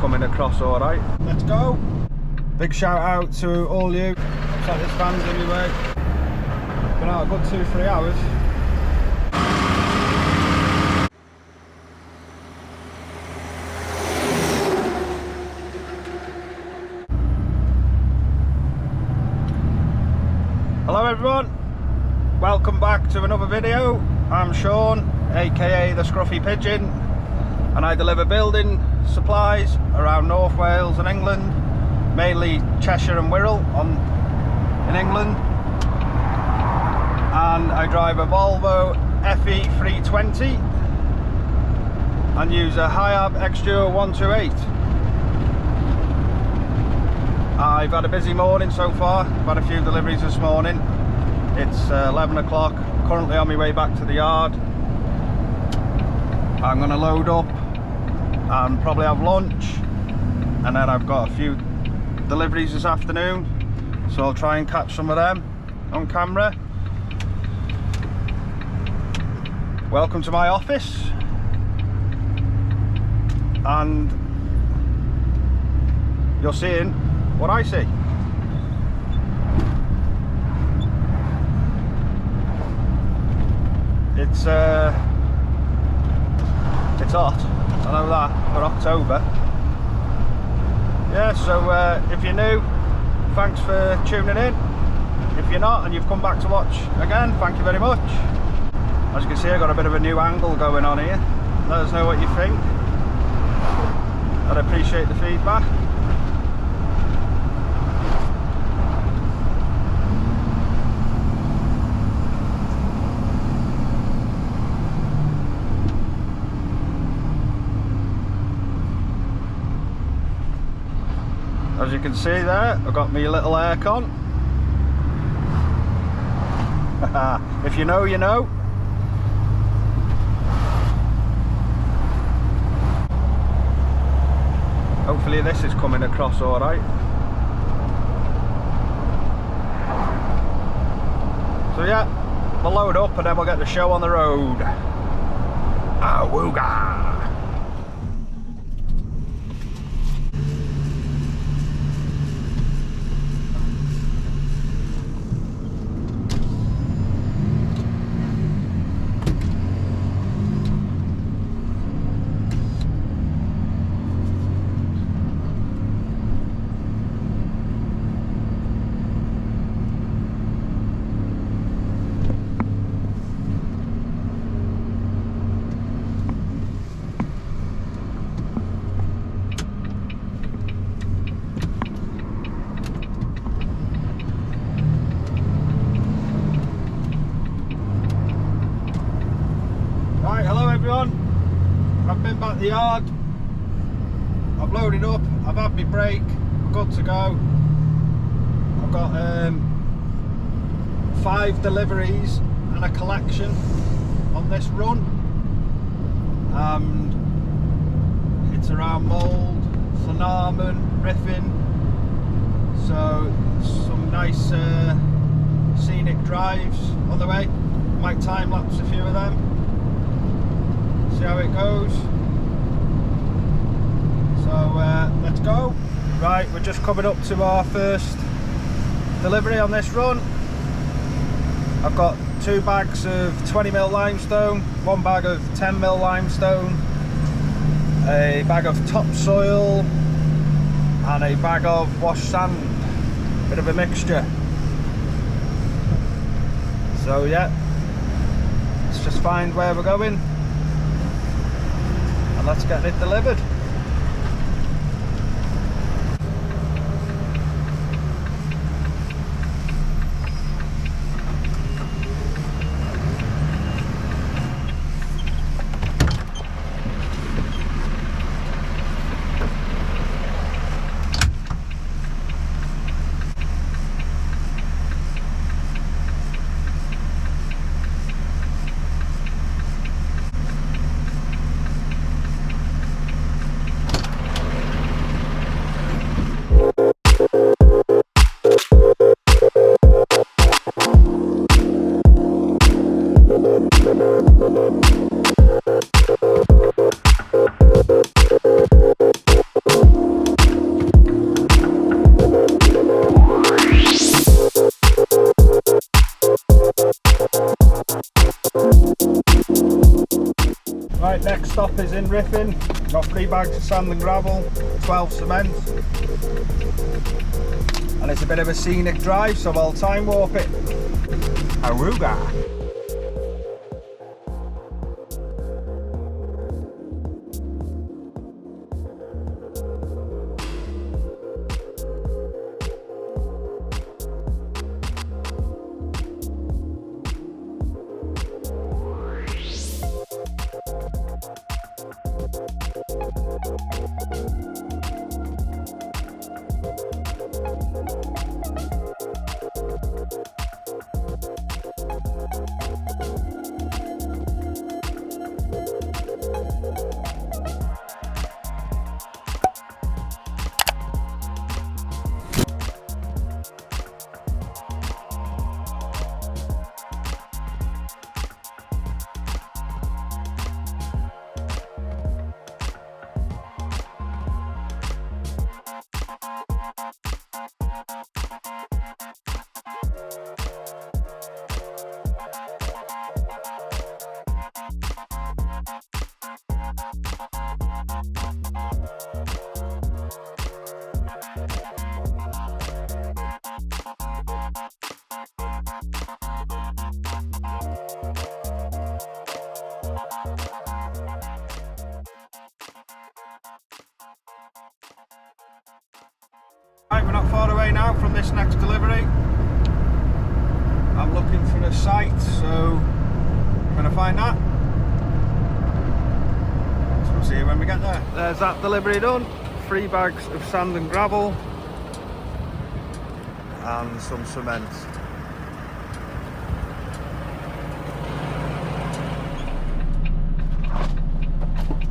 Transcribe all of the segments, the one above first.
coming across all right. Let's go. Big shout out to all you. Looks like this van's anyway. Been out a good 2-3 hours. Hello everyone, welcome back to another video. I'm Sean, aka the Scruffy Pigeon, and I deliver building supplies around North Wales and England, mainly Cheshire and Wirral in England. And I drive a Volvo FE320 and use a HIAB XDUO 128. I've had a busy morning so far. I've had a few deliveries this morning. It's 11 o'clock, currently on my way back to the yard. I'm going to load up and probably have lunch, and then I've got a few deliveries this afternoon, so I'll try and catch some of them on camera. Welcome to my office, and you're seeing what I see. It's hot, I know that, for October. Yeah, so if you're new, thanks for tuning in. If you're not and you've come back to watch again, thank you very much. As you can see, I've got a bit of a new angle going on here. Let us know what you think. I'd appreciate the feedback. As you can see there, I've got me little aircon. If you know, you know. Hopefully this is coming across all right. So yeah, we'll load up and then we'll get the show on the road. Awooga! I've been back to the yard, I've loaded up, I've had my break, I'm good to go. I've got 5 deliveries and a collection on this run, and it's around Mould, Llanarmon, Riffin, so some nice scenic drives on the way. Might time lapse a few of them. See how it goes. So let's go. Right, we're just coming up to our first delivery on this run. I've got 2 bags of 20mm limestone, 1 bag of 10mm limestone, a bag of topsoil and a bag of washed sand. Bit of a mixture. So yeah, let's just find where we're going. Let's get it delivered. next stop is in Riffin. Got 3 bags of sand and gravel, 12 cement. And it's a bit of a scenic drive, so I'll time warp it. Aruga. Right, we're not far away now from this next delivery. I'm looking for a site, so I'm going to find that. So we'll see you when we get there. There's that delivery done. 3 bags of sand and gravel and some cement.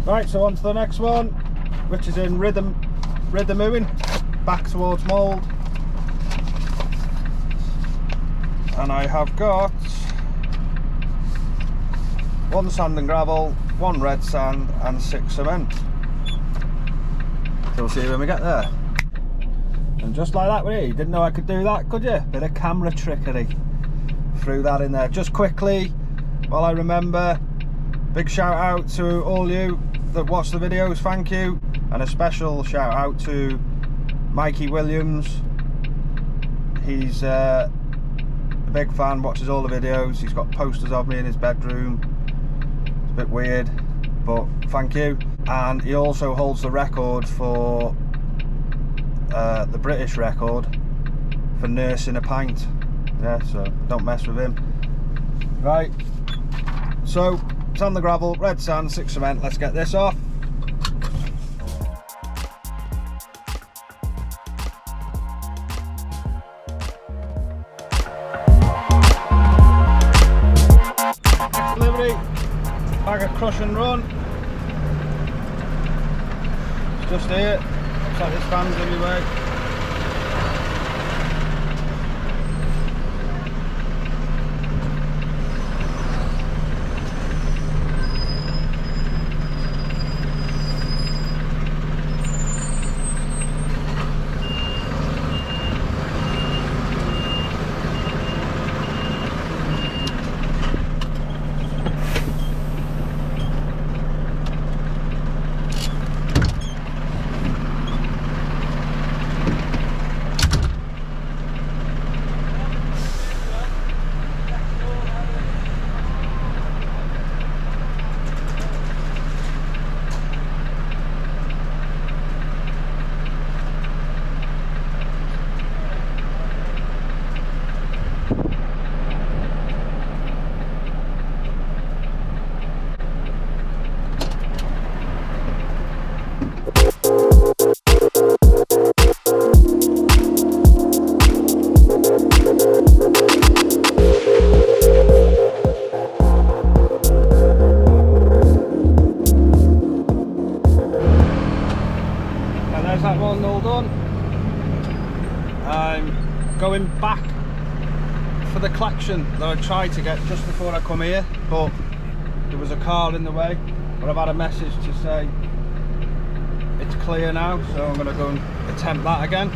Right, so on to the next one, which is in Riddermoen, back towards Mould. And I have got 1 sand and gravel, 1 red sand and 6 cement. So we'll see you when we get there. And just like that, you didn't know I could do that, could you? Bit of camera trickery. Threw that in there. Just quickly, while I remember, big shout out to all you that watch the videos, thank you. And a special shout out to Mikey Williams. He's a big fan, watches all the videos. He's got posters of me in his bedroom. It's a bit weird, but thank you. And he also holds the record for the British record for nursing a pint. Yeah, so don't mess with him. Right, so sand the gravel, red sand, 6 cement. Let's get this off. Next delivery, bag of crush and run. It's just here. Looks like this van's anyway. That one all done. I'm going back for the collection that I tried to get just before I come here, but there was a car in the way. But I've had a message to say it's clear now, so I'm going to go and attempt that again.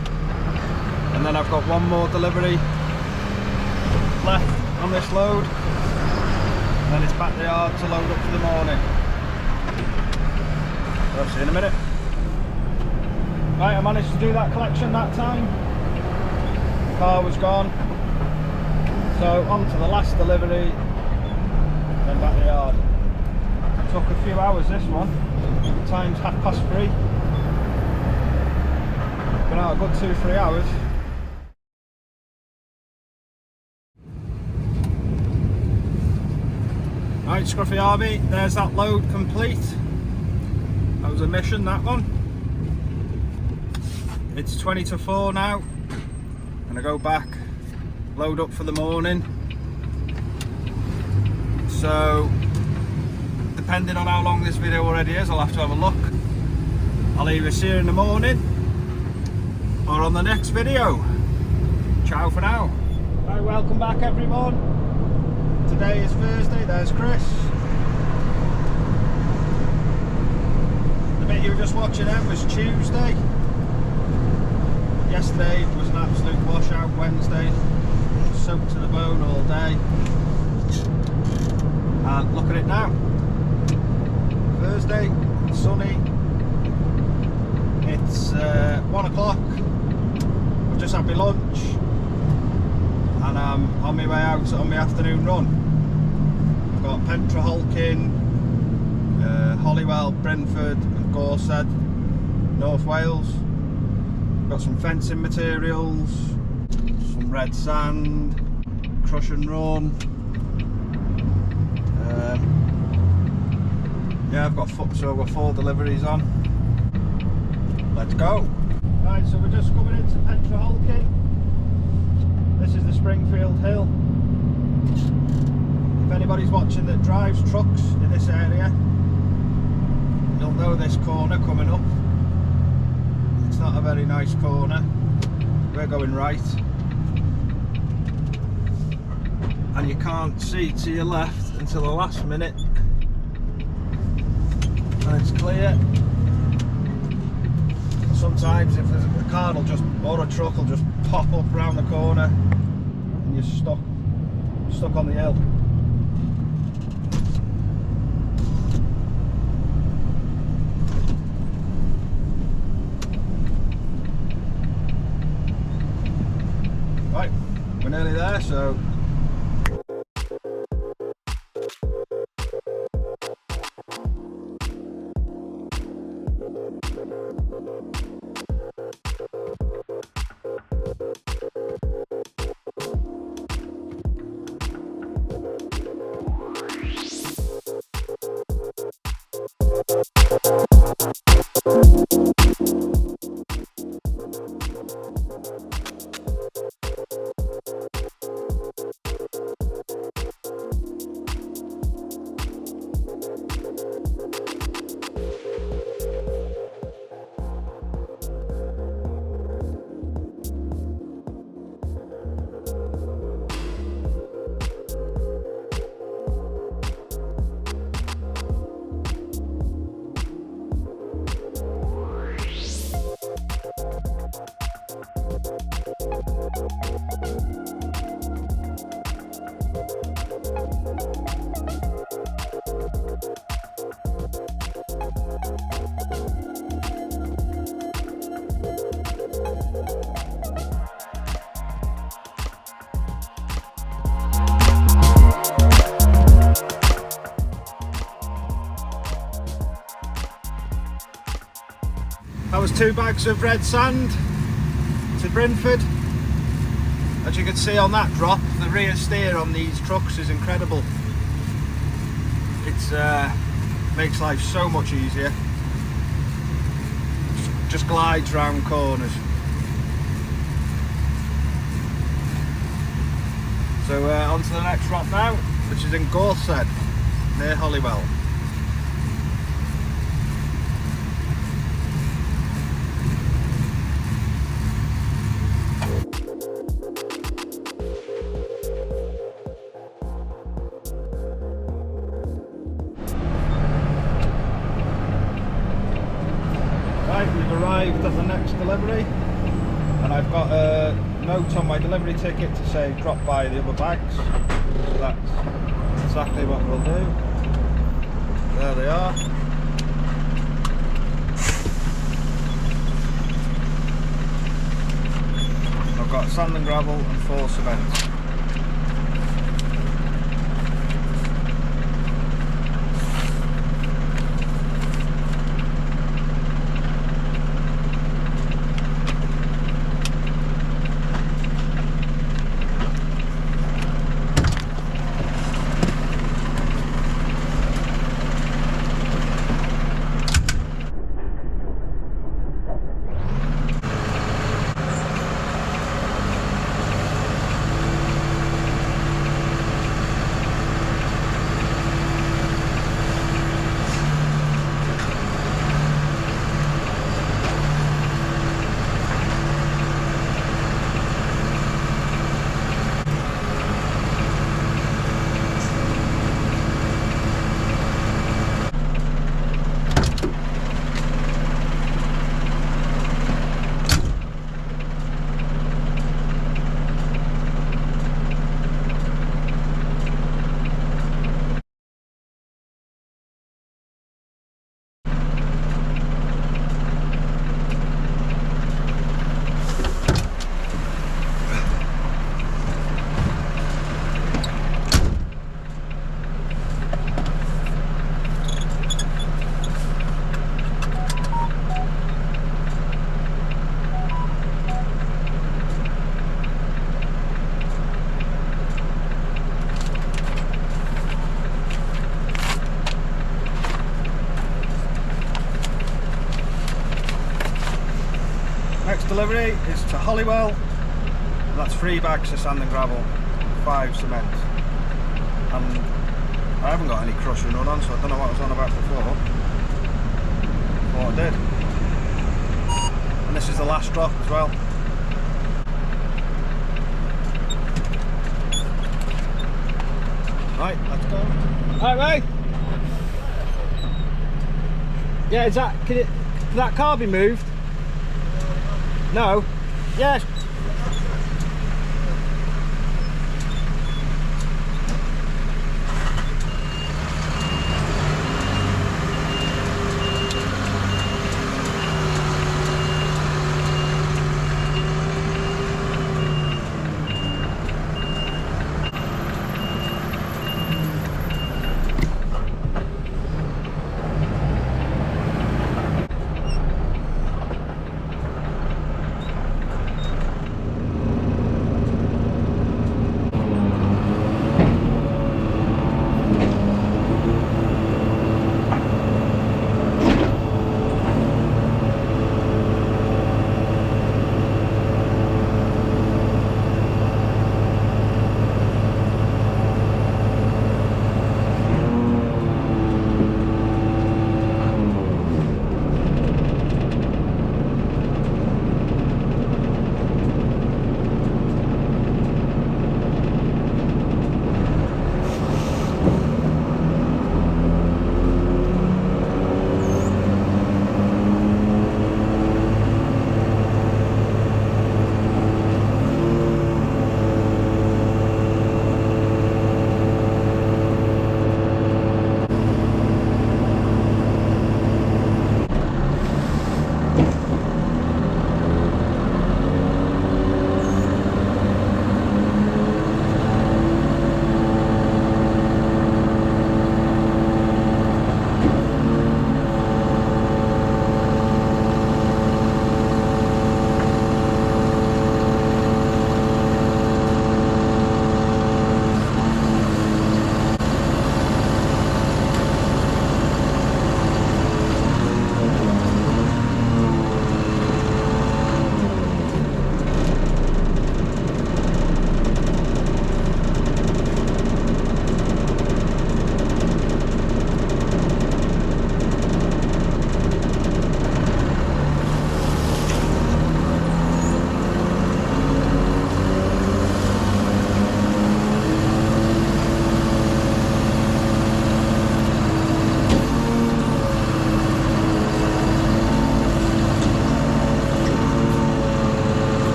And then I've got one more delivery left on this load, and then it's back to the yard to load up for the morning. I'll see you in a minute. Right, I managed to do that collection that time. The car was gone. So on to the last delivery, then back to the yard. Took a few hours this one. Time's 3:30. Been out a good 2-3 hours. Right, Scruffy Army, there's that load complete. That was a mission, that one. It's 20 to 4 now. Gonna go back, load up for the morning. So, depending on how long this video already is, I'll have to have a look. I'll either see you in the morning or on the next video. Ciao for now. Right, welcome back everyone. Today is Thursday, there's Chris. The bit you were just watching then was Tuesday. Yesterday was an absolute washout. Wednesday, soaked to the bone all day. And look at it now. Thursday, sunny. It's 1 o'clock. I've just had my lunch and I'm on my way out on my afternoon run. I've got Pentra-Hulkin, Holywell, Brentford and Gorsedd, North Wales. Got some fencing materials, some red sand, crush and run. Yeah, I've got 4 deliveries on. Let's go. Right, so we're just coming into Pentra-Hulkin. This is the Springfield Hill. If anybody's watching that drives trucks in this area, you'll know this corner coming up. It's not a very nice corner. We're going right. And you can't see to your left until the last minute. And it's clear. Sometimes if there's a car will just, or a truck will just pop up around the corner and you're stuck on the hill. Right, we're nearly there, so that was 2 bags of red sand to Brentford. As you can see on that drop, the rear steer on these trucks is incredible. It's makes life so much easier. Just glides round corners. So on to the next drop now, which is in Gorsedd, near Holywell. We've arrived at the next delivery and I've got a note on my delivery ticket to say drop by the other bags, so that's exactly what we'll do. There they are. I've got sand and gravel and 4 cement. Next delivery is to Holywell. That's 3 bags of sand and gravel, 5 cement. And I haven't got any crush and run on, so I don't know what I was on about before. Thought I did. And this is the last drop as well. Right, let's go. Alright, Ray. Yeah, is that, can that car be moved? No? Yes.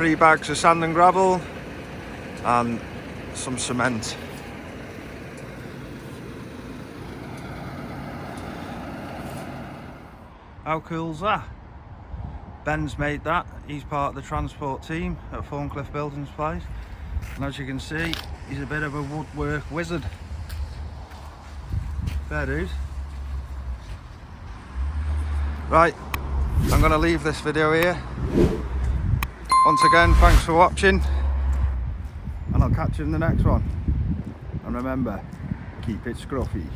3 bags of sand and gravel and some cement. How cool's that? Ben's made that. He's part of the transport team at Thorncliffe Building Supplies, and as you can see, he's a bit of a woodwork wizard. Fair dude. Right, I'm going to leave this video here. Once again, thanks for watching, and I'll catch you in the next one. And remember, keep it scruffy.